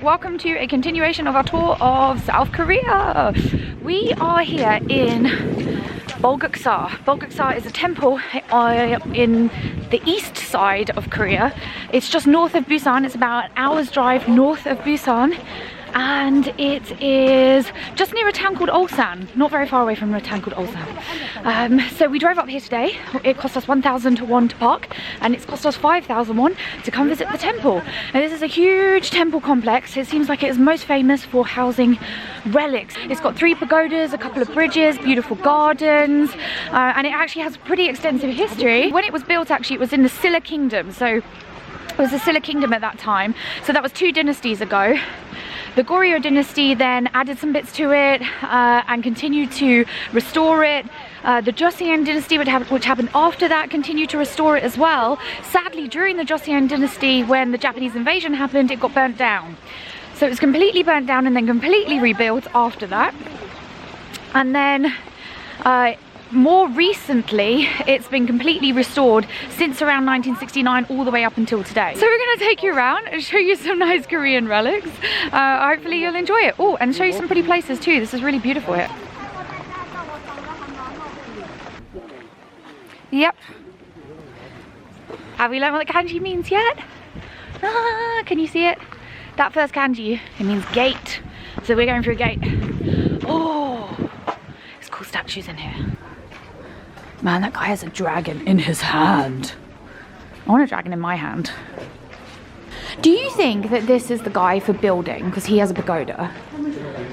welcome to a continuation of our tour of South Korea. We are here in Bulguksa. Bulguksa is a temple in the east side of Korea. It's just north of Busan. It's about an hour's drive north of Busan. And it is just near a town called Ulsan, not very far away from a town called Ulsan. So we drove up here today. It cost us 1,000 won to park, and it's cost us 5,000 won to come visit the temple. Now this is a huge temple complex. It seems like it is most famous for housing relics. It's got 3 pagodas, a couple of bridges, beautiful gardens, and it actually has pretty extensive history. When it was built, actually, it was in the Silla kingdom. So it was the Silla kingdom at that time. So that was 2 dynasties ago. The Goryeo dynasty then added some bits to it and continued to restore it. The Joseon dynasty, which happened after that, continued to restore it as well. Sadly, during the Joseon dynasty, when the Japanese invasion happened, it got burnt down. So it was completely burnt down and then completely rebuilt after that. And then more recently, it's been completely restored since around 1969 all the way up until today. So we're going to take you around and show you some nice Korean relics. Hopefully you'll enjoy it. Oh, and show you some pretty places too. This is really beautiful here. Yep. Have we learned what the kanji means yet? Ah, can you see it? That first kanji, it means gate. So we're going through a gate. Oh, there's cool statues in here. Man, that guy has a dragon in his hand. I want a dragon in my hand. Do you think that this is the guy for building because he has a pagoda?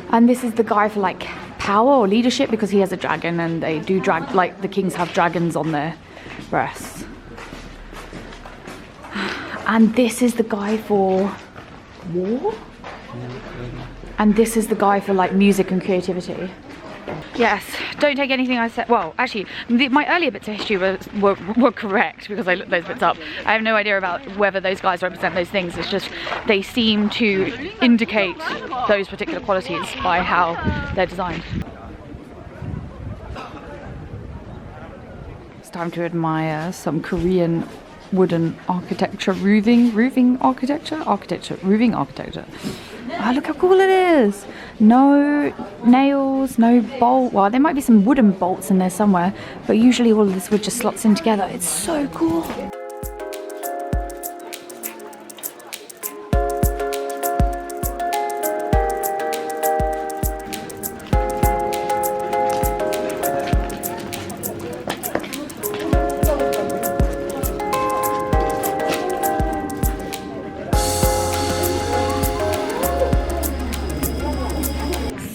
And this is the guy for like power or leadership because he has a dragon, and they do like the kings have dragons on their breasts. And this is the guy for war? And this is the guy for like music and creativity. Yes, don't take anything I said. Well, actually, my earlier bits of history were correct because I looked those bits up. I have no idea about whether those guys represent those things. It's just they seem to indicate those particular qualities by how they're designed. It's time to admire some Korean wooden architecture, roofing architecture. Oh, look how cool it is. No nails, no bolt. Well, there might be some wooden bolts in there somewhere, but usually all of this wood just slots in together. It's so cool.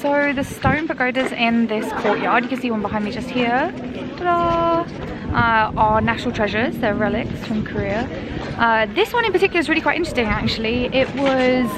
So the stone pagodas in this courtyard, you can see one behind me just here, ta-da, are national treasures. They're relics from Korea. This one in particular is really quite interesting actually. It was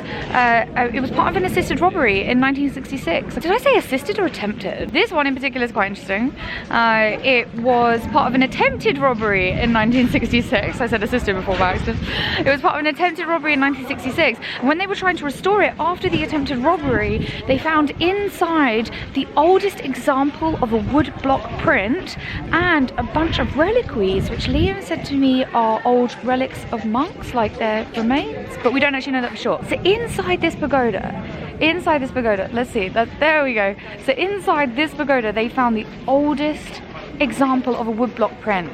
part of an assisted robbery in 1966. Did I say assisted or attempted? This one in particular is quite interesting. It was part of an attempted robbery in 1966. I said assisted before by accident. It was part of an attempted robbery in 1966. When they were trying to restore it after the attempted robbery, they found inside the oldest example of a wood block print and a bunch of reliquaries, which Liam said to me are old relics of monks, like their remains, but we don't actually know that for sure. So inside this pagoda, let's see, there we go. So inside this pagoda, they found the oldest example of a woodblock print.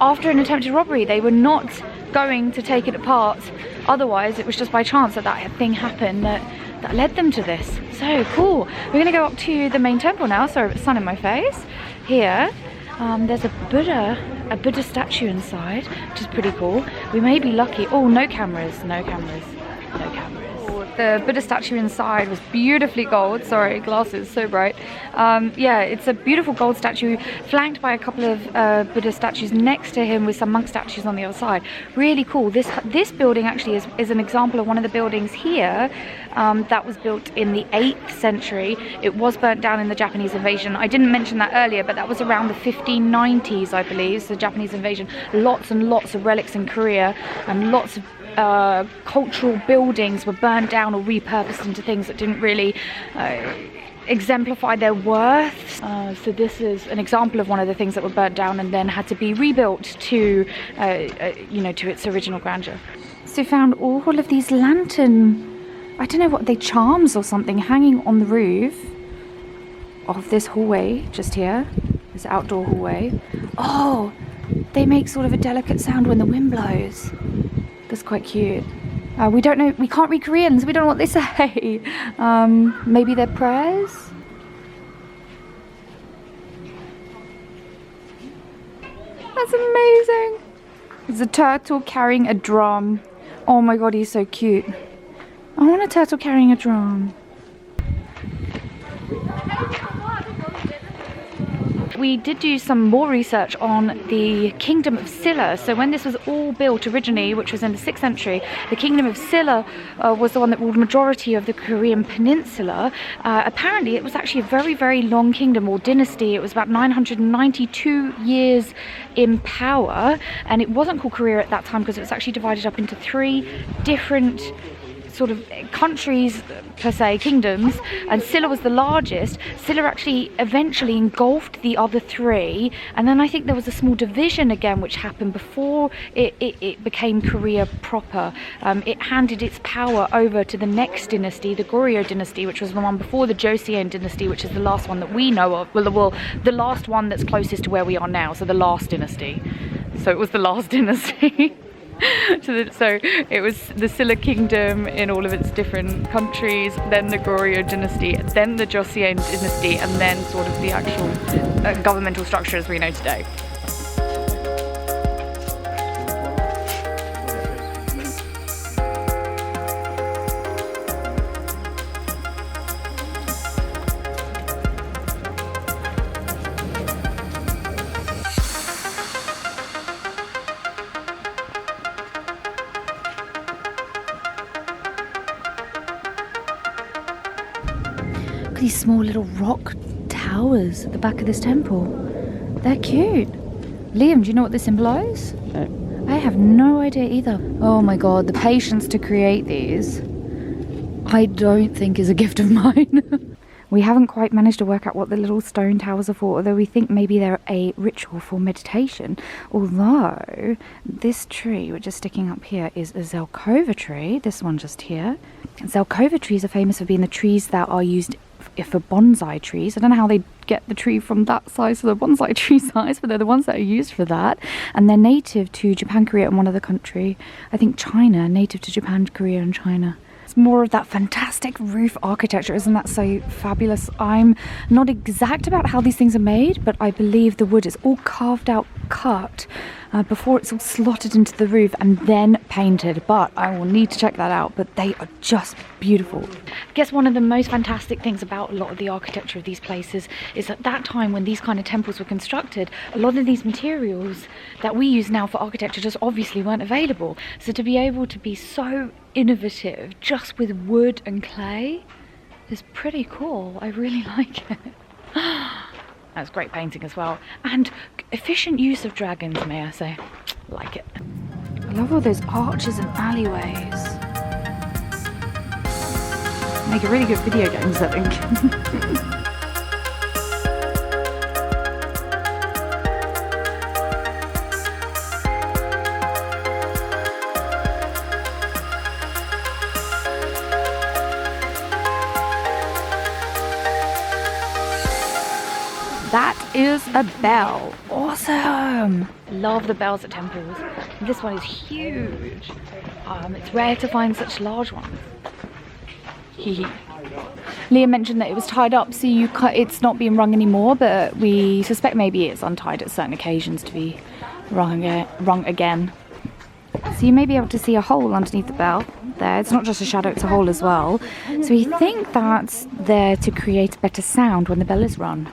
After an attempted robbery, they were not going to take it apart. Otherwise, it was just by chance that that thing happened that led them to this. So cool. We're gonna go up to the main temple now. Sorry, sun in my face. Here, there's a Buddha statue inside, which is pretty cool. We may be lucky. Oh, no cameras. The Buddha statue inside was beautifully gold. Sorry, glasses, so bright. Yeah, it's a beautiful gold statue flanked by a couple of Buddha statues next to him with some monk statues on the other side. Really cool. This building actually is an example of one of the buildings here that was built in the 8th century. It was burnt down in the Japanese invasion. I didn't mention that earlier, but that was around the 1590s, I believe, so the Japanese invasion. Lots and lots of relics in Korea and lots of cultural buildings were burned down or repurposed into things that didn't really exemplify their worth. So this is an example of one of the things that were burnt down and then had to be rebuilt to, you know, to its original grandeur. So found all of these lantern I don't know what they, charms or something hanging on the roof of this hallway just here, this outdoor hallway. Oh, they make sort of a delicate sound when the wind blows. That's quite cute. We don't know, we can't read Korean, so we don't know what they say. Maybe they're prayers? That's amazing. There's a turtle carrying a drum. Oh my god, he's so cute. I want a turtle carrying a drum. We did do some more research on the Kingdom of Silla. So when this was all built originally, which was in the 6th century, the Kingdom of Silla was the one that ruled the majority of the Korean peninsula. Apparently it was actually a very, very long kingdom or dynasty. It was about 992 years in power, and it wasn't called Korea at that time because it was actually divided up into 3 different sort of countries per se, kingdoms, and Silla was the largest. Silla actually eventually engulfed the other 3, and then I think there was a small division again which happened before it became Korea proper. It handed its power over to the next dynasty, the Goryeo dynasty, which was the one before the Joseon dynasty, which is the last one that we know of. Well, the last one that's closest to where we are now, so the last dynasty. So it was the last dynasty. So it was the Silla kingdom in all of its different countries, then the Goryeo dynasty, then the Joseon dynasty, and then sort of the actual governmental structure as we know today. These small little rock towers at the back of this temple. They're cute. Liam, do you know what this symbolises? No. I have no idea either. Oh my god, the patience to create these, I don't think is a gift of mine. We haven't quite managed to work out what the little stone towers are for, although we think maybe they're a ritual for meditation. Although this tree, which is sticking up here, is a Zelkova tree, this one just here. Zelkova trees are famous for being the trees that are used for bonsai trees. I don't know how they get the tree from that size to the bonsai tree size, but they're the ones that are used for that. And they're native to Japan, Korea, and one other country. I think China, native to Japan, Korea, and China. It's more of that fantastic roof architecture. Isn't that so fabulous? I'm not exact about how these things are made, but I believe the wood is all carved out, cut, before it's all slotted into the roof and then painted. But I will need to check that out. But they are just beautiful. I guess one of the most fantastic things about a lot of the architecture of these places is at that time when these kind of temples were constructed, a lot of these materials that we use now for architecture just obviously weren't available. So to be able to be so innovative just with wood and clay is pretty cool. I really like it. That's great painting as well, and efficient use of dragons, may I say. Like it. I love all those arches and alleyways. Make a really good video games, I think. That is a bell. Awesome. Love the bells at temples. This one is huge. It's rare to find such large ones. Liam mentioned that it was tied up, so it's not being rung anymore, but we suspect maybe it's untied at certain occasions to be rung again. So you may be able to see a hole underneath the bell there. It's not just a shadow, it's a hole as well. So we think that's there to create better sound when the bell is rung.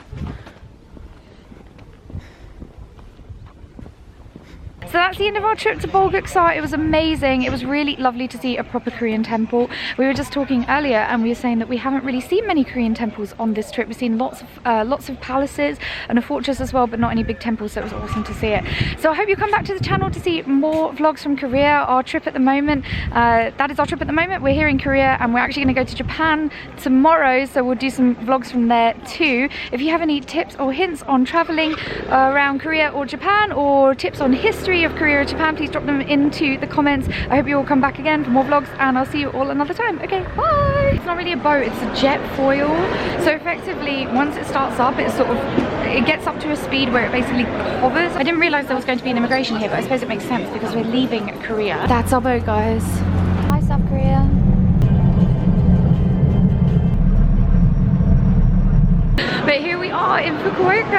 So that's the end of our trip to Bulguksa. It was amazing. It was really lovely to see a proper Korean temple. We were just talking earlier and we were saying that we haven't really seen many Korean temples on this trip. We've seen lots of palaces and a fortress as well, but not any big temples, so it was awesome to see it. So I hope you come back to the channel to see more vlogs from Korea. Our trip at the moment, that is our trip at the moment. We're here in Korea and we're actually going to go to Japan tomorrow, so we'll do some vlogs from there too. If you have any tips or hints on traveling around Korea or Japan, or tips on history agree of Korea or Japan, please drop them into the comments. I hope you all come back again for more vlogs, and I'll see you all another time. Okay, bye. It's not really a boat, it's a jet foil. So effectively, once it starts up, it gets up to a speed where it basically hovers. I didn't realize there was going to be an immigration here, but I suppose it makes sense because we're leaving Korea. That's our boat, guys. Hi, South Korea. But here we are in Fukuoka.